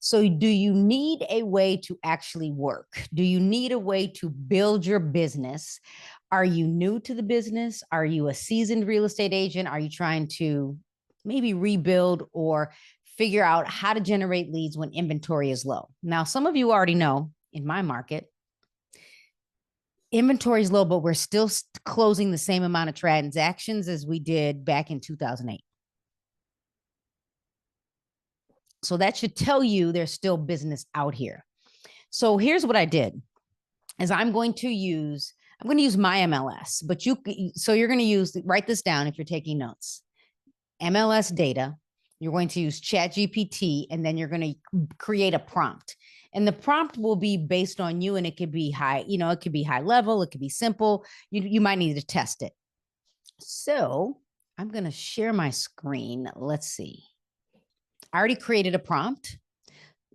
So do you need a way to actually work? Do you need a way to build your business? Are you new to the business? Are you a seasoned real estate agent? Are you trying to maybe rebuild or figure out how to generate leads when inventory is low? Now, some of you already know in my market, inventory is low, but we're still closing the same amount of transactions as we did back in 2008. So that should tell you there's still business out here. So here's what I did is I'm going to use my MLS, but you're going to write this down if you're taking notes. MLS data, you're going to use ChatGPT, and then you're going to create a prompt. And the prompt will be based on you, and it could be high, it could be high level, it could be simple. You might need to test it. So I'm going to share my screen. Let's see. I already created a prompt.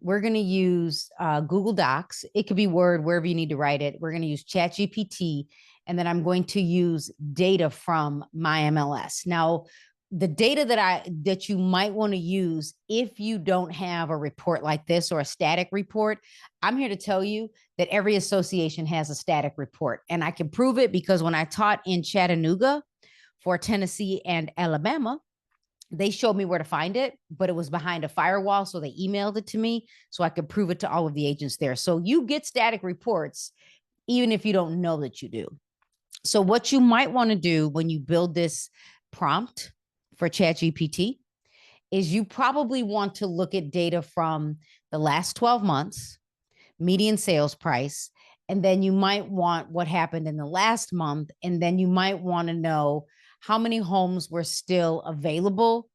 We're going to use Google Docs. It could be Word, wherever you need to write it. We're going to use ChatGPT, and then I'm going to use data from my MLS. Now, the data that you might want to use if you don't have a report like this or a static report, I'm here to tell you that every association has a static report. And I can prove it because when I taught in Chattanooga for Tennessee and Alabama, they showed me where to find it, but it was behind a firewall. So they emailed it to me so I could prove it to all of the agents there. So you get static reports, even if you don't know that you do. So what you might want to do when you build this prompt for ChatGPT is you probably want to look at data from the last 12 months, median sales price, and then you might want what happened in the last month. And then you might want to know how many homes were still available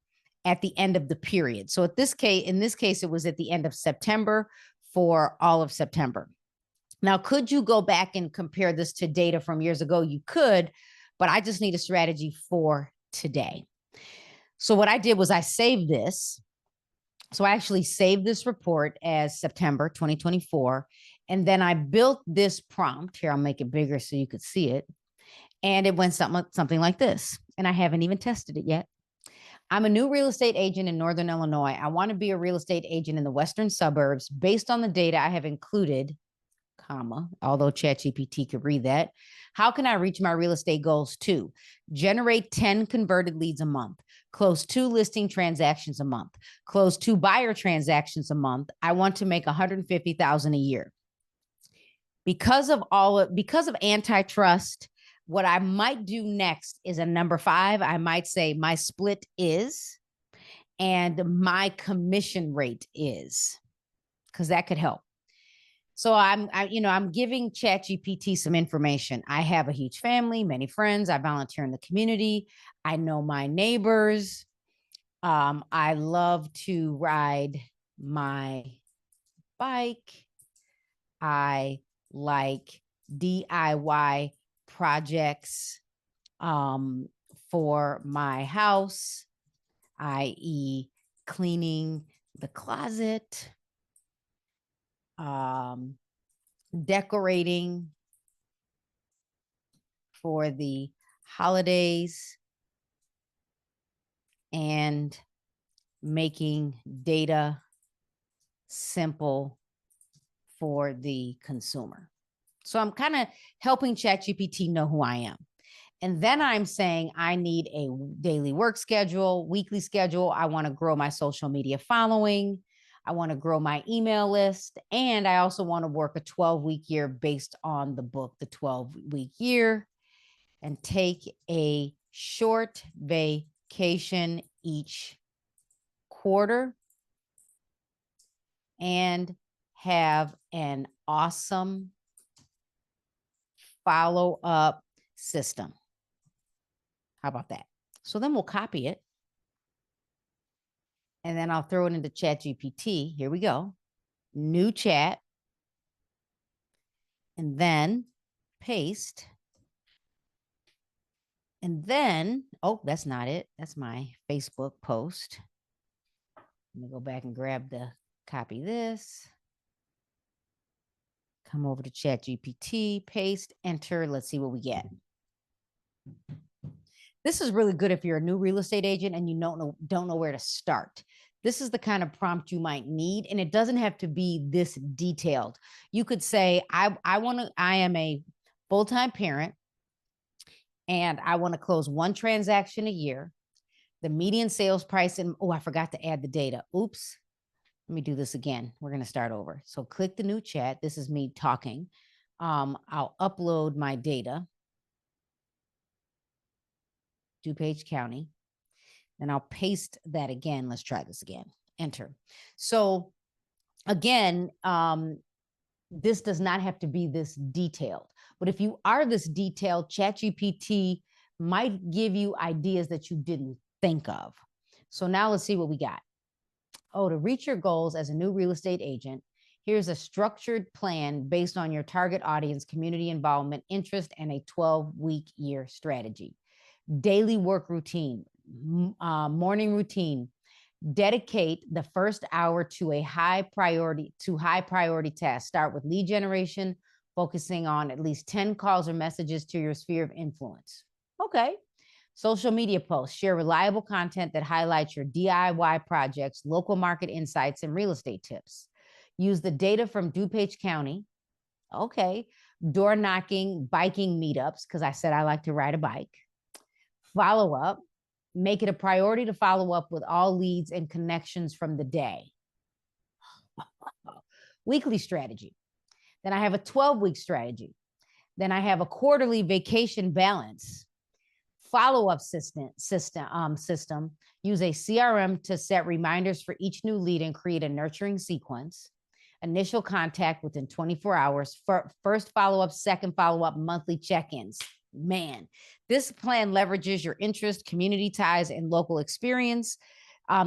at the end of the period. So in this case, it was at the end of September for all of September. Now, could you go back and compare this to data from years ago? You could, but I just need a strategy for today. So what I did was I saved this. So I actually saved this report as September 2024. And then I built this prompt. Here, I'll make it bigger so you could see it. And it went something like this. And I haven't even tested it yet. I'm a new real estate agent in Northern Illinois. I want to be a real estate agent in the Western suburbs based on the data I have included, although ChatGPT could read that. How can I reach my real estate goals too? Generate 10 converted leads a month, close 2 listing transactions a month, close 2 buyer transactions a month. I want to make $150,000 a year. Because of antitrust, what I might do next is a number 5. I might say my split is, and my commission rate is, because that could help. So I'm giving ChatGPT some information. I have a huge family, many friends. I volunteer in the community. I know my neighbors. I love to ride my bike. I like DIY projects for my house, i.e., cleaning the closet, decorating for the holidays, and making data simple for the consumer. So I'm kind of helping ChatGPT know who I am. And then I'm saying I need a daily work schedule, weekly schedule. I want to grow my social media following. I want to grow my email list. And I also want to work a 12-week year based on the book, The 12-Week Year, and take a short vacation each quarter and have an awesome follow-up system. How about that? So then we'll copy it. And then I'll throw it into ChatGPT. Here we go. New chat. And then paste. And then, oh, that's not it. That's my Facebook post. Let me go back and copy this. Come over to ChatGPT, paste, enter. Let's see what we get. This is really good if you're a new real estate agent and you don't know where to start. This is the kind of prompt you might need, and it doesn't have to be this detailed. You could say, I am a full-time parent and I want to close one transaction a year. The median sales price, and oh, I forgot to add the data. Oops. Let me do this again. We're going to start over. So click the new chat. This is me talking. I'll upload my data, DuPage County. Then I'll paste that again. Let's try this again. Enter. So again, this does not have to be this detailed. But if you are this detailed, ChatGPT might give you ideas that you didn't think of. So now let's see what we got. Oh, to reach your goals as a new real estate agent, here's a structured plan based on your target audience, community involvement, interest, and a 12-week year strategy. Daily work routine, morning routine. Dedicate the first hour to a high priority tasks. Start with lead generation, focusing on at least 10 calls or messages to your sphere of influence. Okay. Social media posts. Share reliable content that highlights your DIY projects, local market insights, and real estate tips. Use the data from DuPage County. Okay. Door knocking, biking meetups, because I said I like to ride a bike. Follow up. Make it a priority to follow up with all leads and connections from the day. Weekly strategy. Then I have a 12-week strategy. Then I have a quarterly vacation balance. Follow-up system. Use a CRM to set reminders for each new lead and create a nurturing sequence. Initial contact within 24 hours. First follow-up, second follow-up, monthly check-ins. Man, this plan leverages your interest, community ties, and local experience,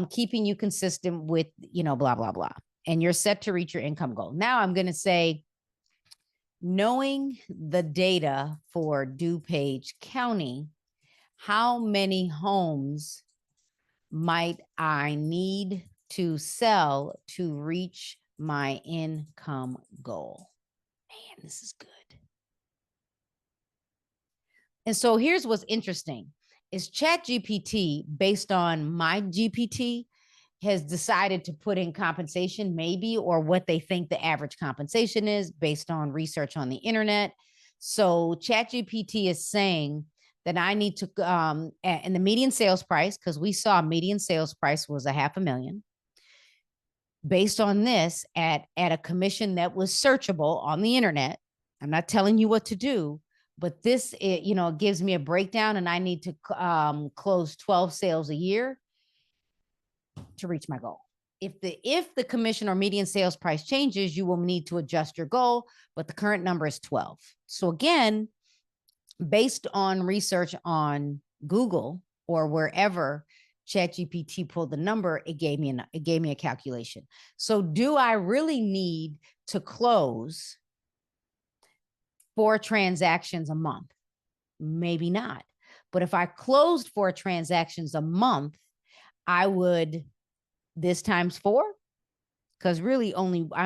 keeping you consistent with, blah, blah, blah. And you're set to reach your income goal. Now I'm going to say, knowing the data for DuPage County, how many homes might I need to sell to reach my income goal? Man, this is good. And so here's what's interesting is ChatGPT, based on my GPT, has decided to put in compensation maybe, or what they think the average compensation is based on research on the internet. So ChatGPT is saying that I need to, and the median sales price, because we saw median sales price was $500,000. Based on this, at a commission that was searchable on the internet, I'm not telling you what to do, but this, it gives me a breakdown, and I need to close 12 sales a year to reach my goal. If the commission or median sales price changes, you will need to adjust your goal, but the current number is 12. So again, based on research on Google or wherever ChatGPT pulled the number, it gave me a calculation. So do I really need to close 4 transactions a month? Maybe not. But if I closed 4 transactions a month, I would, this times 4, because really I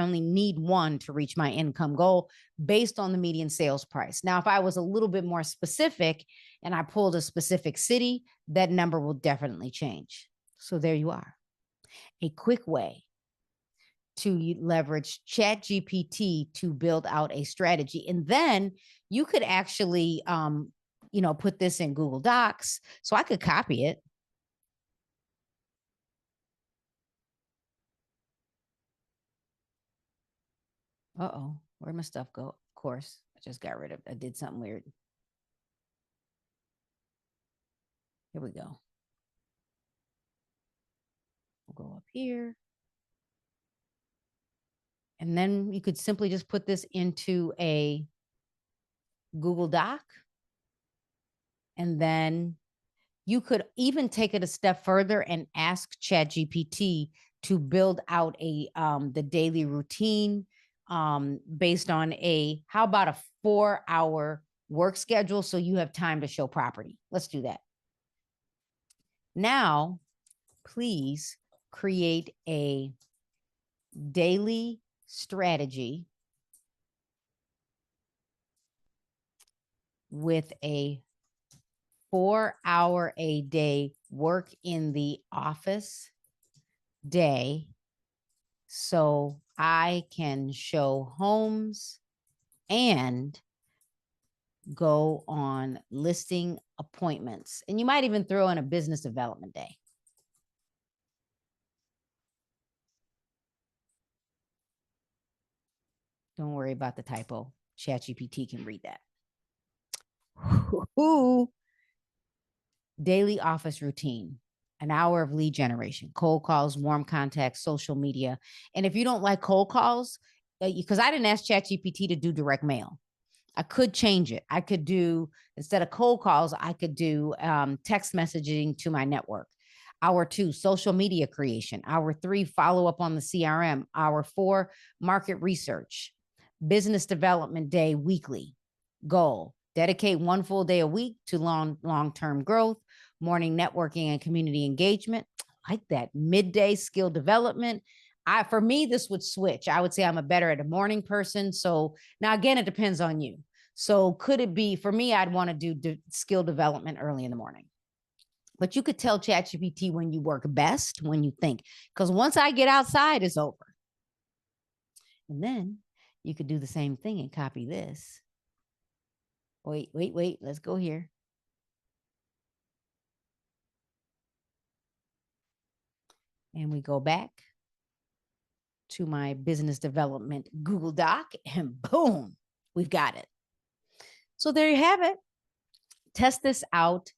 only need 1 to reach my income goal based on the median sales price. Now, if I was a little bit more specific and I pulled a specific city, that number will definitely change. So there you are. A quick way to leverage ChatGPT to build out a strategy. And then you could actually, put this in Google Docs. So I could copy it. Uh-oh, where'd my stuff go? Of course, I just got rid of it. I did something weird. Here we go. We'll go up here. And then you could simply just put this into a Google Doc. And then you could even take it a step further and ask ChatGPT to build out the daily routine based on how about a 4-hour work schedule so you have time to show property. Let's do that. Now, please create a daily strategy with a 4-hour a day work in the office day so I can show homes and go on listing appointments. And you might even throw in a business development day. Don't worry about the typo. ChatGPT can read that. Daily office routine, an hour of lead generation, cold calls, warm contacts, social media. And if you don't like cold calls, because I didn't ask ChatGPT to do direct mail, I could change it. I could do, instead of cold calls, I could do text messaging to my network. Hour 2, social media creation. Hour 3, follow up on the CRM. Hour 4, market research. Business development day weekly. Goal: dedicate one full day a week to long-term growth. Morning networking and community engagement. I like that. Midday skill development. For me, this would switch. I would say I'm a better at a morning person. So now again, it depends on you. So could it be, for me, I'd want to do skill development early in the morning. But you could tell ChatGPT when you work best, when you think, because once I get outside, it's over. And then you could do the same thing and copy this. Wait. Let's go here. And we go back to my business development Google Doc, and boom, we've got it. So there you have it. Test this out.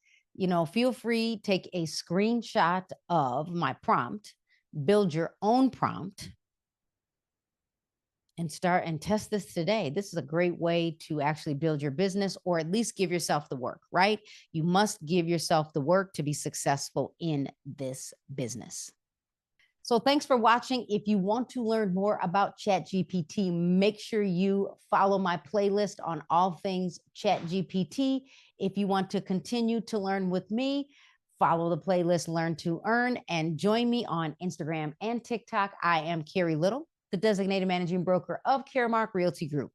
Feel free, take a screenshot of my prompt, build your own prompt, and start and test this today. This is a great way to actually build your business, or at least give yourself the work, right? You must give yourself the work to be successful in this business. So thanks for watching. If you want to learn more about ChatGPT, make sure you follow my playlist on all things ChatGPT. If you want to continue to learn with me, follow the playlist Learn to Earn, and join me on Instagram and TikTok. I am Carrie Little, the designated managing broker of Caremark Realty Group.